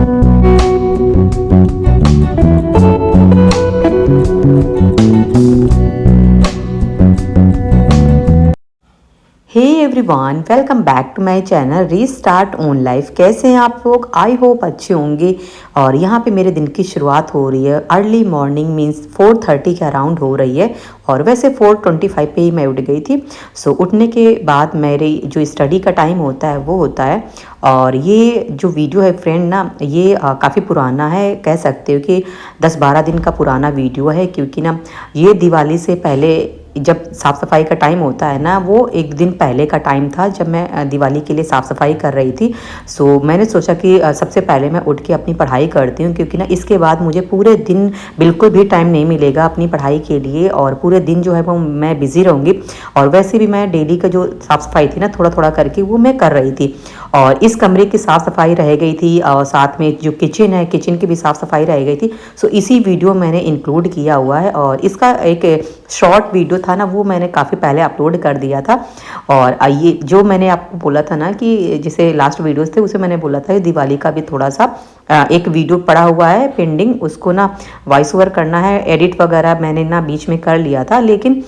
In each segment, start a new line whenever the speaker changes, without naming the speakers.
Hey everyone, welcome back to my channel restart on life. कैसे हैं आप लोग? आई होप अच्छे होंगे। और यहाँ पे मेरे दिन की शुरुआत हो रही है अर्ली मॉर्निंग, मींस 4:30 के अराउंड हो रही है। और वैसे 4:25 पे ही मैं उठ गई थी। सो उठने के बाद मेरी जो स्टडी का टाइम होता है वो होता है। और ये जो वीडियो है फ्रेंड ना, ये काफ़ी पुराना है, कह सकते हो कि 10-12 दिन का पुराना वीडियो है। क्योंकि ना ये दिवाली से पहले जब साफ़ सफाई का टाइम होता है ना, वो एक दिन पहले का टाइम था जब मैं दिवाली के लिए साफ़ सफाई कर रही थी। सो मैंने सोचा कि सबसे पहले मैं उठ के अपनी पढ़ाई करती हूँ, क्योंकि ना इसके बाद मुझे पूरे दिन बिल्कुल भी टाइम नहीं मिलेगा अपनी पढ़ाई के लिए। और पूरे दिन जो है वो मैं बिज़ी रहूँगी। और वैसे भी मैं डेली का जो साफ़ सफाई थी ना, थोड़ा थोड़ा करके वो मैं कर रही थी। और इस कमरे की साफ़ सफाई रह गई थी, और साथ में जो किचन है, किचन की भी साफ़ सफाई रह गई थी। सो इसी वीडियो मैंने इंक्लूड किया हुआ है। और इसका एक शॉर्ट वीडियो था ना, वो मैंने काफ़ी पहले अपलोड कर दिया था। और ये जो मैंने आपको बोला था ना कि जैसे लास्ट वीडियोस थे, उसे मैंने बोला था दिवाली का भी थोड़ा सा एक वीडियो पड़ा हुआ है पेंडिंग, उसको ना वॉइस ओवर करना है। एडिट वगैरह मैंने ना बीच में कर लिया था, लेकिन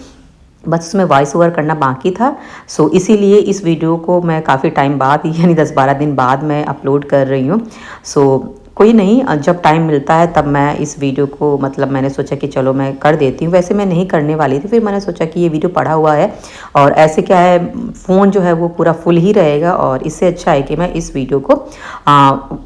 बस उसमें वॉइस ओवर करना बाकी था। सो इसीलिए इस वीडियो को मैं काफ़ी टाइम बाद, यानी 10-12 दिन बाद मैं अपलोड कर रही हूँ। सो कोई नहीं, जब टाइम मिलता है तब मैं इस वीडियो को, मतलब मैंने सोचा कि चलो मैं कर देती हूँ। वैसे मैं नहीं करने वाली थी, फिर मैंने सोचा कि ये वीडियो पड़ा हुआ है और ऐसे क्या है, फ़ोन जो है वो पूरा फुल ही रहेगा। और इससे अच्छा है कि मैं इस वीडियो को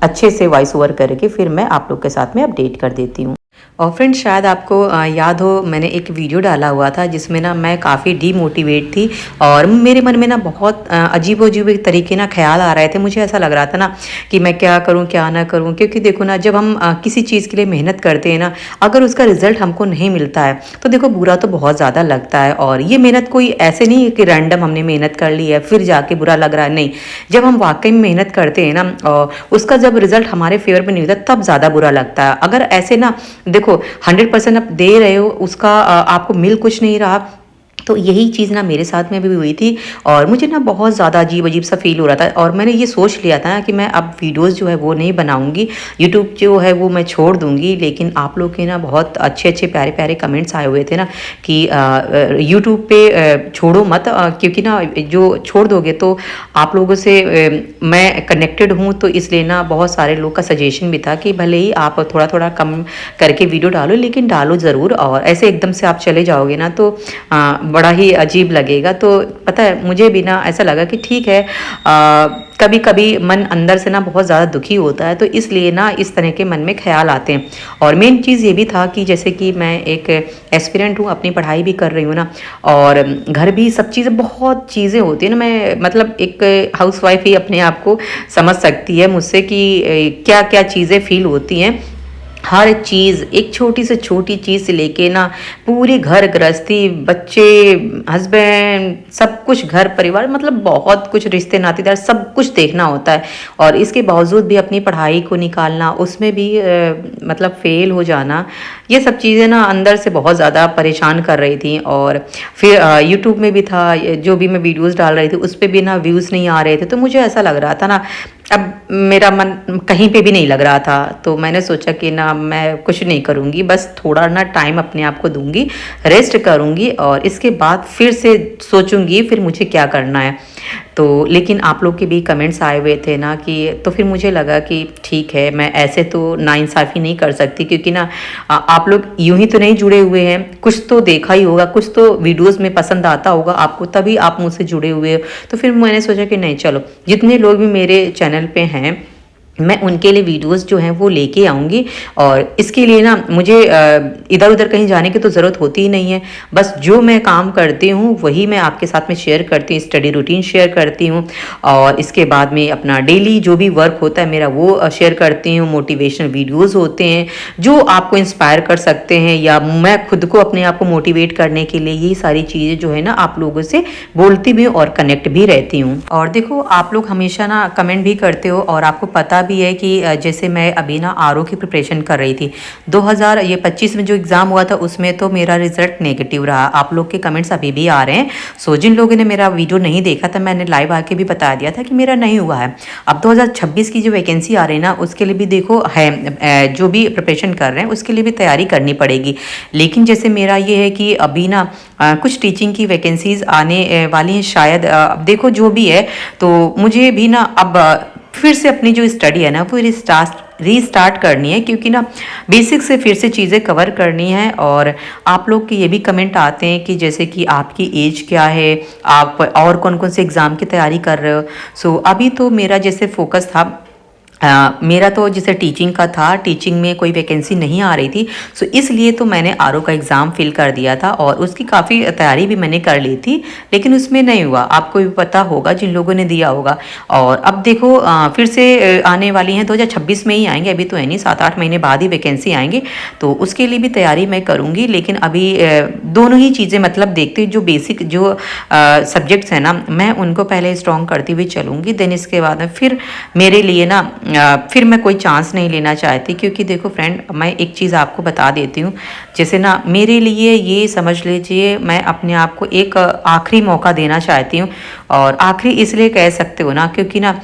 अच्छे से वॉइस ओवर करके फिर मैं आप लोग के साथ में अपडेट कर देती हूँ। और फ्रेंड्स, शायद आपको याद हो, मैंने एक वीडियो डाला हुआ था जिसमें ना मैं काफ़ी डीमोटिवेट थी। और मेरे मन में ना बहुत अजीब तरीके ना ख्याल आ रहे थे। मुझे ऐसा लग रहा था ना कि मैं क्या करूं क्या ना करूं। क्योंकि देखो ना, जब हम किसी चीज़ के लिए मेहनत करते हैं ना, अगर उसका रिजल्ट हमको नहीं मिलता है तो देखो बुरा तो बहुत ज़्यादा लगता है। और ये मेहनत कोई ऐसे नहीं है कि रैंडम हमने मेहनत कर ली है फिर जाके बुरा लग रहा है, नहीं। जब हम वाकई में मेहनत करते हैं ना, और उसका जब रिजल्ट हमारे फेवर में नहीं होता, तब ज़्यादा बुरा लगता है। अगर ऐसे ना देखो 100% आप दे रहे हो, उसका आपको मिल कुछ नहीं रहा, तो यही चीज़ ना मेरे साथ में भी हुई थी। और मुझे ना बहुत ज़्यादा अजीब सा फील हो रहा था। और मैंने ये सोच लिया था कि मैं अब वीडियोस जो है वो नहीं बनाऊंगी, यूट्यूब जो है वो मैं छोड़ दूंगी। लेकिन आप लोग के ना बहुत अच्छे प्यारे प्यारे कमेंट्स आए हुए थे ना कि यूट्यूब पे छोड़ो मत, क्योंकि ना जो छोड़ दोगे तो आप लोगों से मैं कनेक्टेड हूँ, तो इसलिए ना बहुत सारे लोग का सजेशन भी था कि भले ही आप थोड़ा थोड़ा कम करके वीडियो डालो, लेकिन डालो ज़रूर। और ऐसे एकदम से आप चले जाओगे ना तो बड़ा ही अजीब लगेगा। तो पता है, मुझे भी ना ऐसा लगा कि ठीक है, कभी कभी मन अंदर से ना बहुत ज़्यादा दुखी होता है, तो इसलिए ना इस तरह के मन में ख्याल आते हैं। और मेन चीज़ ये भी था कि जैसे कि मैं एक एस्पिरेंट हूँ, अपनी पढ़ाई भी कर रही हूँ ना, और घर भी सब चीज़ें, बहुत चीज़ें होती है ना। मैं मतलब एक हाउसवाइफ ही अपने आप को समझ सकती है मुझसे कि क्या क्या चीज़ें फील होती हैं। हर चीज़, एक छोटी से छोटी चीज़ से लेके ना पूरी घर गृहस्थी, बच्चे, हस्बैंड, सब कुछ, घर परिवार, मतलब बहुत कुछ, रिश्ते नातेदार, सब कुछ देखना होता है। और इसके बावजूद भी अपनी पढ़ाई को निकालना, उसमें भी मतलब फेल हो जाना, ये सब चीज़ें ना अंदर से बहुत ज़्यादा परेशान कर रही थी। और फिर यूट्यूब में भी था, जो भी मैं वीडियोज़ डाल रही थी उस पर भी ना व्यूज़ नहीं आ रहे थे। तो मुझे ऐसा लग रहा था ना, अब मेरा मन कहीं पे भी नहीं लग रहा था। तो मैंने सोचा कि ना मैं कुछ नहीं करूँगी, बस थोड़ा ना टाइम अपने आप को दूंगी, रेस्ट करूँगी, और इसके बाद फिर से सोचूंगी फिर मुझे क्या करना है। तो लेकिन आप लोग के भी कमेंट्स आए हुए थे ना कि, तो फिर मुझे लगा कि ठीक है, मैं ऐसे तो नाइंसाफ़ी नहीं कर सकती। क्योंकि ना आप लोग यूं ही तो नहीं जुड़े हुए हैं, कुछ तो देखा ही होगा, कुछ तो वीडियोस में पसंद आता होगा आपको, तभी आप मुझसे जुड़े हुए हो। तो फिर मैंने सोचा कि नहीं, चलो जितने लोग भी मेरे चैनल पे हैं, मैं उनके लिए वीडियोस जो हैं वो लेके आऊँगी। और इसके लिए ना मुझे इधर उधर कहीं जाने की तो ज़रूरत होती ही नहीं है। बस जो मैं काम करती हूँ वही मैं आपके साथ में शेयर करती हूँ, स्टडी रूटीन शेयर करती हूँ। और इसके बाद में अपना डेली जो भी वर्क होता है मेरा वो शेयर करती हूँ। मोटिवेशनल वीडियोज़ होते हैं जो आपको इंस्पायर कर सकते हैं, या मैं खुद को अपने आप को मोटिवेट करने के लिए यही सारी चीज़ें जो है ना आप लोगों से बोलती भी और कनेक्ट भी रहती हूँ। और देखो, आप लोग हमेशा ना कमेंट भी करते हो और आपको पता भी है कि जैसे मैं अभी ना आरओ की प्रिपरेशन कर रही थी 2025 में जो एग्ज़ाम हुआ था उसमें तो मेरा रिजल्ट नेगेटिव रहा। आप लोग के कमेंट्स अभी भी आ रहे हैं। सो जिन लोगों ने मेरा वीडियो नहीं देखा था मैंने लाइव आके भी बता दिया था कि मेरा नहीं हुआ है। अब 2026 की जो वैकेंसी आ रही है ना उसके लिए भी देखो है, जो भी प्रिपरेशन कर रहे हैं उसके लिए भी तैयारी करनी पड़ेगी। लेकिन जैसे मेरा ये है कि अभी ना कुछ टीचिंग की वैकेंसीज आने वाली हैं शायद। अब देखो जो भी है तो मुझे भी ना अब फिर से अपनी जो स्टडी है ना वो रीस्टार्ट करनी है, क्योंकि ना बेसिक से फिर से चीज़ें कवर करनी है। और आप लोग के ये भी कमेंट आते हैं कि जैसे कि आपकी एज क्या है, आप और कौन कौन से एग्ज़ाम की तैयारी कर रहे हो। सो अभी तो मेरा जैसे फोकस था मेरा तो जैसे टीचिंग का था, टीचिंग में कोई वैकेंसी नहीं आ रही थी। सो इसलिए तो मैंने आरओ का एग्ज़ाम फिल कर दिया था और उसकी काफ़ी तैयारी भी मैंने कर ली थी, लेकिन उसमें नहीं हुआ। आपको भी पता होगा जिन लोगों ने दिया होगा। और अब देखो फिर से आने वाली हैं 2026 में ही आएंगे, अभी तो है नहीं, 7-8 महीने बाद ही वैकेंसी आएंगे। तो उसके लिए भी तैयारी मैं करूँगी। लेकिन अभी दोनों ही चीज़ें मतलब देखते हुए जो बेसिक जो सब्जेक्ट्स हैं ना मैं उनको पहले स्ट्रॉन्ग करती हुई चलूँगी। देन इसके बाद में फिर मेरे लिए ना फिर मैं कोई चांस नहीं लेना चाहती, क्योंकि देखो फ्रेंड मैं एक चीज़ आपको बता देती हूँ। जैसे ना मेरे लिए ये समझ लीजिए मैं अपने आप को एक आखिरी मौका देना चाहती हूँ। और आखिरी इसलिए कह सकते हो ना क्योंकि ना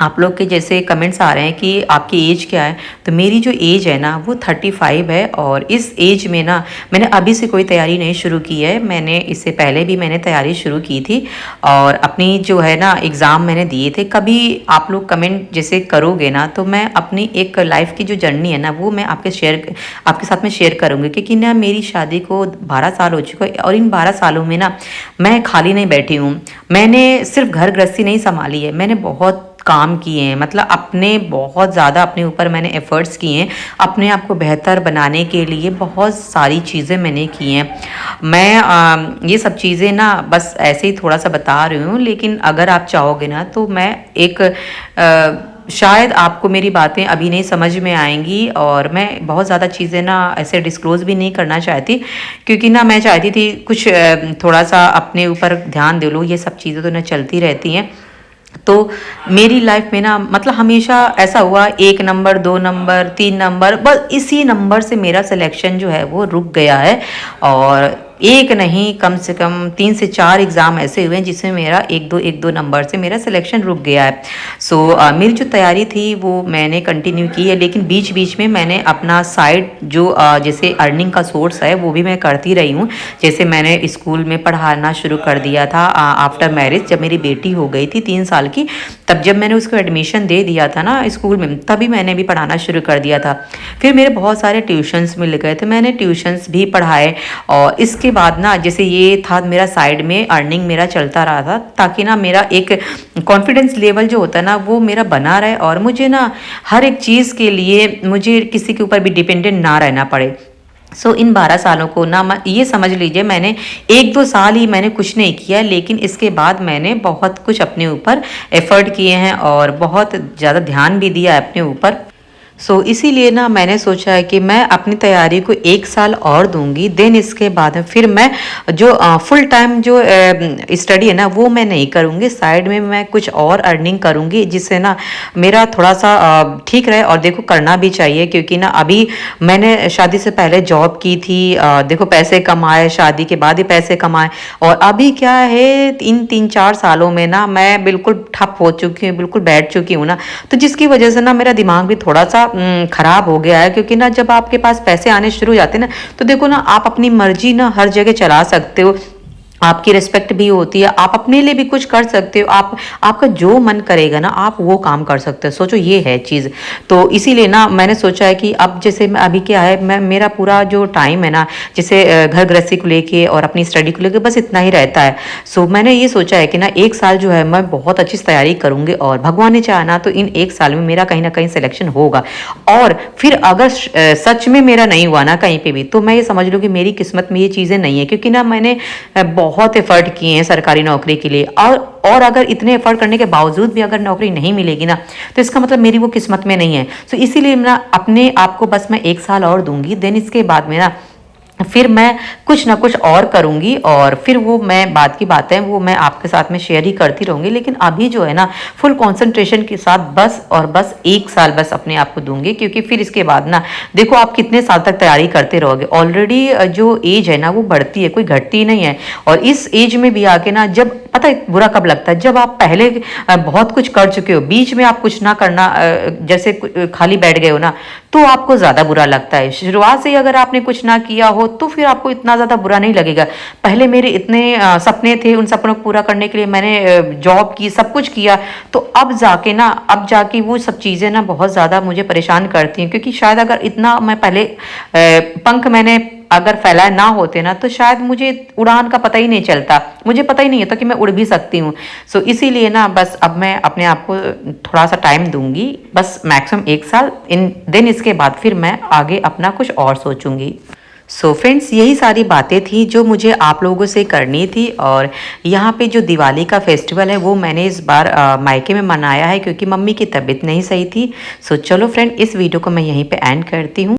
आप लोग के जैसे कमेंट्स आ रहे हैं कि आपकी एज क्या है। तो मेरी जो एज है ना वो 35 है। और इस एज में ना मैंने अभी से कोई तैयारी नहीं शुरू की है, मैंने इससे पहले भी मैंने तैयारी शुरू की थी। और अपनी जो है ना एग्ज़ाम मैंने दिए थे। कभी आप लोग कमेंट जैसे करोगे ना तो मैं अपनी एक लाइफ की जो जर्नी है ना वो मैं आपके साथ में शेयर करूँगी। क्योंकि ना मेरी शादी को 12 साल हो चुका है और इन 12 सालों में ना मैं खाली नहीं बैठी हूँ। मैंने सिर्फ घर गृहस्थी नहीं संभाली है, मैंने बहुत काम किए हैं। मतलब अपने बहुत ज़्यादा अपने ऊपर मैंने एफ़र्ट्स किए हैं, अपने आप को बेहतर बनाने के लिए बहुत सारी चीज़ें मैंने की हैं। मैं ये सब चीज़ें ना बस ऐसे ही थोड़ा सा बता रही हूँ, लेकिन अगर आप चाहोगे ना तो मैं एक शायद आपको मेरी बातें अभी नहीं समझ में आएंगी। और मैं बहुत ज़्यादा चीज़ें ना ऐसे डिस्क्लोज़ भी नहीं करना चाहती, क्योंकि ना मैं चाहती थी कुछ थोड़ा सा अपने ऊपर ध्यान दे लो। ये सब चीज़ें तो ना चलती रहती हैं। तो मेरी लाइफ में ना मतलब हमेशा ऐसा हुआ 1 नंबर 2 नंबर 3 नंबर, बस इसी नंबर से मेरा सिलेक्शन जो है वो रुक गया है। और एक नहीं कम से कम 3 से 4 एग्ज़ाम ऐसे हुए हैं जिसमें मेरा 1-2 नंबर से मेरा सिलेक्शन रुक गया है। सो मेरी जो तैयारी थी वो मैंने कंटिन्यू की है, लेकिन बीच बीच में मैंने अपना साइड जो जैसे अर्निंग का सोर्स है वो भी मैं करती रही हूँ। जैसे मैंने स्कूल में पढ़ाना शुरू कर दिया था आफ्टर मैरिज, जब मेरी बेटी हो गई थी 3 साल की, तब जब मैंने उसको एडमिशन दे दिया था ना स्कूल में, तभी मैंने भी पढ़ाना शुरू कर दिया था। फिर मेरे बहुत सारे ट्यूशन्स मिल गए थे, मैंने ट्यूशन्स भी पढ़ाए। और इसके बाद ना जैसे ये था मेरा साइड में अर्निंग मेरा चलता रहा था, ताकि ना मेरा एक कॉन्फिडेंस लेवल जो होता है ना वो मेरा बना रहे और मुझे ना हर एक चीज़ के लिए मुझे किसी के ऊपर भी डिपेंडेंट ना रहना पड़े। इन 12 सालों को ना ये समझ लीजिए मैंने 1-2 साल ही मैंने कुछ नहीं किया, लेकिन इसके बाद मैंने बहुत कुछ अपने ऊपर एफर्ट किए हैं और बहुत ज़्यादा ध्यान भी दिया है अपने ऊपर। इसीलिए ना मैंने सोचा है कि मैं अपनी तैयारी को 1 साल और दूंगी। देन इसके बाद फिर मैं जो फुल टाइम जो स्टडी है ना वो मैं नहीं करूँगी, साइड में मैं कुछ और अर्निंग करूँगी जिससे ना मेरा थोड़ा सा ठीक रहे। और देखो करना भी चाहिए, क्योंकि ना अभी मैंने शादी से पहले जॉब की थी, देखो पैसे कमाए, शादी के बाद ही पैसे कमाए। और अभी क्या है इन 3-4 सालों में ना मैं बिल्कुल ठप हो चुकी हूँ, बिल्कुल बैठ चुकी हूँ ना, तो जिसकी वजह से ना मेरा दिमाग भी थोड़ा सा खराब हो गया है। क्योंकि ना जब आपके पास पैसे आने शुरू हो जाते हैं ना तो देखो ना आप अपनी मर्जी ना हर जगह चला सकते हो, आपकी रिस्पेक्ट भी होती है, आप अपने लिए भी कुछ कर सकते हो, आपका जो मन करेगा ना आप वो काम कर सकते हो। सोचो ये है चीज़। तो इसीलिए ना मैंने सोचा है कि अब जैसे मैं अभी क्या है मैं मेरा पूरा जो टाइम है ना जैसे घर गृहस्थी को लेके और अपनी स्टडी को लेके बस इतना ही रहता है। मैंने ये सोचा है कि ना 1 साल जो है मैं बहुत अच्छी तैयारी करूँगी और भगवान ने चाहा ना तो इन 1 साल में मेरा कहीं ना कहीं सिलेक्शन होगा। और फिर अगर सच में मेरा नहीं हुआ ना कहीं पे भी, तो मैं ये समझ लूँ कि मेरी किस्मत में ये चीज़ें नहीं है। क्योंकि ना मैंने बहुत एफर्ट किए हैं सरकारी नौकरी के लिए, और अगर इतने एफर्ट करने के बावजूद भी अगर नौकरी नहीं मिलेगी ना तो इसका मतलब मेरी वो किस्मत में नहीं है। इसीलिए ना अपने आप को बस मैं 1 साल और दूंगी। देन इसके बाद मेरा फिर मैं कुछ ना कुछ और करूँगी और फिर वो मैं बाद की बातें वो मैं आपके साथ में शेयर ही करती रहूँगी। लेकिन अभी जो है ना फुल कंसंट्रेशन के साथ बस और बस 1 साल बस अपने आप को दूँगी, क्योंकि फिर इसके बाद ना देखो आप कितने साल तक तैयारी करते रहोगे। ऑलरेडी जो एज है ना वो बढ़ती है, कोई घटती नहीं है। और इस एज में भी आके ना जब पता है बुरा कब लगता है, जब आप पहले बहुत कुछ कर चुके हो, बीच में आप कुछ ना करना जैसे खाली बैठ गए हो ना, तो आपको ज़्यादा बुरा लगता है। शुरुआत से ही अगर आपने कुछ ना किया हो तो फिर आपको इतना ज़्यादा बुरा नहीं लगेगा। पहले मेरे इतने सपने थे, उन सपनों को पूरा करने के लिए मैंने जॉब की, सब कुछ किया, तो अब जाके वो सब चीज़ें ना बहुत ज़्यादा मुझे परेशान करती हैं, क्योंकि शायद अगर इतना मैं पहले पंख मैंने अगर फैलाए ना होते ना तो शायद मुझे उड़ान का पता ही नहीं चलता, मुझे पता ही नहीं होता कि मैं उड़ भी सकती हूँ। सो इसीलिए ना बस अब मैं अपने आप को थोड़ा सा टाइम दूंगी, बस मैक्सिमम 1 साल, इन दिन इसके बाद फिर मैं आगे अपना कुछ और सोचूंगी। सो फ्रेंड्स, यही सारी बातें थी जो मुझे आप लोगों से करनी थी। और यहाँ पे जो दिवाली का फेस्टिवल है वो मैंने इस बार मायके में मनाया है, क्योंकि मम्मी की तबीयत नहीं सही थी। सो चलो फ्रेंड, इस वीडियो को मैं यहीं पे एंड करती हूँ।